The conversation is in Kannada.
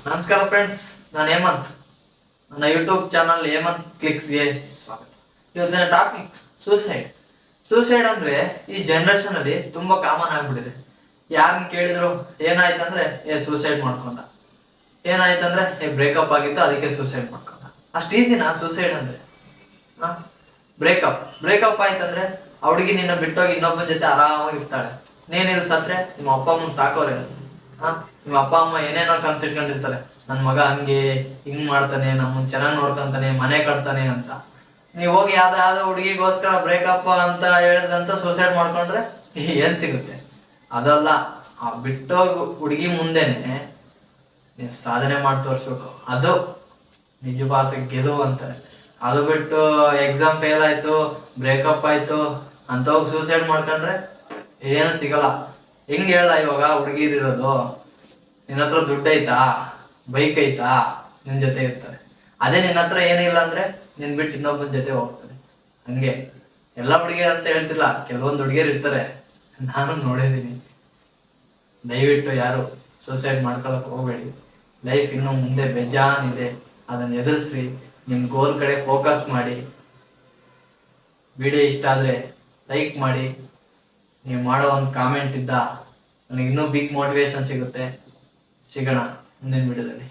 ನಮಸ್ಕಾರ ಫ್ರೆಂಡ್ಸ್, ನಾನು ಹೇಮಂತ್. ನನ್ನ ಯೂಟ್ಯೂಬ್ ಚಾನಲ್ ಹೇಮಂತ್ ಕ್ಲಿಕ್ಸ್ಗೆ ಸ್ವಾಗತ. ಇವತ್ತಿನ ಟಾಪಿಕ್ ಸೂಸೈಡ್ ಅಂದ್ರೆ ಈ ಜನರೇಷನ್ ಅಲ್ಲಿ ತುಂಬಾ ಕಾಮನ್ ಆಗ್ಬಿಟ್ಟಿದೆ. ಯಾರನ್ನ ಕೇಳಿದ್ರು ಏನಾಯ್ತಂದ್ರೆ ಸೂಸೈಡ್ ಮಾಡ್ಕೊಂಡ, ಏನಾಯ್ತಂದ್ರೆ ಬ್ರೇಕಪ್ ಆಗಿತ್ತು ಅದಕ್ಕೆ ಸೂಸೈಡ್ ಮಾಡ್ಕೊಂಡ. ಅಷ್ಟು ಈಸಿನಾ ಸೂಸೈಡ್ ಅಂದ್ರೆ? ಬ್ರೇಕಪ್ ಆಯ್ತಂದ್ರೆ ಆ ಹುಡುಗಿ ನಿನ್ನ ಬಿಟ್ಟೋಗಿ ಇನ್ನೊಬ್ಬನ ಜೊತೆ ಆರಾಮಾಗಿರ್ತಾಳೆ. ನೀನಿಲ್ ಸತ್ರೆ ನಿಮ್ಮ ಅಪ್ಪ ಅಮ್ಮನ ಸಾಕೋರೆ. ನಿಮ್ಮ ಅಪ್ಪ ಅಮ್ಮ ಏನೇನೋ ಕನ್ಸಿಟ್ಕೊಂಡಿರ್ತಾರೆ, ನನ್ ಮಗ ಹಂಗೆ ಹಿಂಗ್ ಮಾಡ್ತಾನೆ, ನಮ್ಮನ್ ಚೆನ್ನಾಗ್ ನೋಡ್ಕೊಂತಾನೆ, ಮನೆ ಕಟ್ತಾನೆ ಅಂತ. ನೀವ್ ಹೋಗಿ ಯಾವ್ದಾವ್ದೋ ಹುಡುಗಿಗೋಸ್ಕರ ಬ್ರೇಕಪ್ ಅಂತ ಹೇಳಿದಂತ ಸೂಸೈಡ್ ಮಾಡ್ಕೊಂಡ್ರೆ ಏನ್ ಸಿಗುತ್ತೆ? ಅದಲ್ಲ, ಆ ಬಿಟ್ಟೋಗ್ ಹುಡುಗಿ ಮುಂದೆನೆ ನೀವು ಸಾಧನೆ ಮಾಡಿ ತೋರಿಸ್ಬೇಕು. ಅದು ನಿಜವಾದ ಗೆಲುವು ಅಂತಾರೆ. ಅದು ಬಿಟ್ಟು ಎಕ್ಸಾಮ್ ಫೇಲ್ ಆಯ್ತು, ಬ್ರೇಕಪ್ ಆಯ್ತು ಅಂತ ಹೋಗಿ ಸೂಸೈಡ್ ಮಾಡ್ಕೊಂಡ್ರೆ ಏನು ಸಿಗಲ್ಲ. ಹೆಂಗ್ ಹೇಳ? ಇವಾಗ ಹುಡುಗಿರಿರೋದು, ನಿನ್ನ ಹತ್ರ ದುಡ್ಡು ಐತಾ, ಬೈಕ್ ಐತಾ, ನಿನ್ ಜೊತೆ ಇರ್ತಾರೆ. ಅದೇ ನಿನ್ನ ಹತ್ರ ಏನಿಲ್ಲ ಅಂದ್ರೆ ನಿನ್ ಬಿಟ್ಟು ಇನ್ನೊಬ್ಬನ ಜೊತೆ ಹೋಗ್ತಾರೆ. ಹಂಗೆ ಎಲ್ಲ ಹುಡುಗಿಯರು ಅಂತ ಹೇಳ್ತಿಲ್ಲ, ಕೆಲವೊಂದು ಹುಡುಗಿಯರು ಇರ್ತಾರೆ, ನಾನು ನೋಡಿದೀನಿ. ದಯವಿಟ್ಟು ಯಾರು ಸೂಸೈಡ್ ಮಾಡ್ಕೊಳಕ್ ಹೋಗ್ಬೇಡಿ. ಲೈಫ್ ಇನ್ನು ಮುಂದೆ ಬೇಜಾನ್ ಇದೆ, ಅದನ್ನ ಎದುರಿಸ್ರಿ. ನಿಮ್ ಗೋಲ್ ಕಡೆ ಫೋಕಸ್ ಮಾಡಿ. ವಿಡಿಯೋ ಇಷ್ಟ ಆದ್ರೆ ಲೈಕ್ ಮಾಡಿ. ನೀವು ಮಾಡೋ ಒಂದು ಕಾಮೆಂಟ್ ಇದ್ದ ನನಗೆ ಇನ್ನೂ ಬಿಗ್ ಮೋಟಿವೇಶನ್ ಸಿಗುತ್ತೆ. ಸಿಗೋಣ ಮುಂದಿನ ವಿಡಿಯೋದಲ್ಲಿ.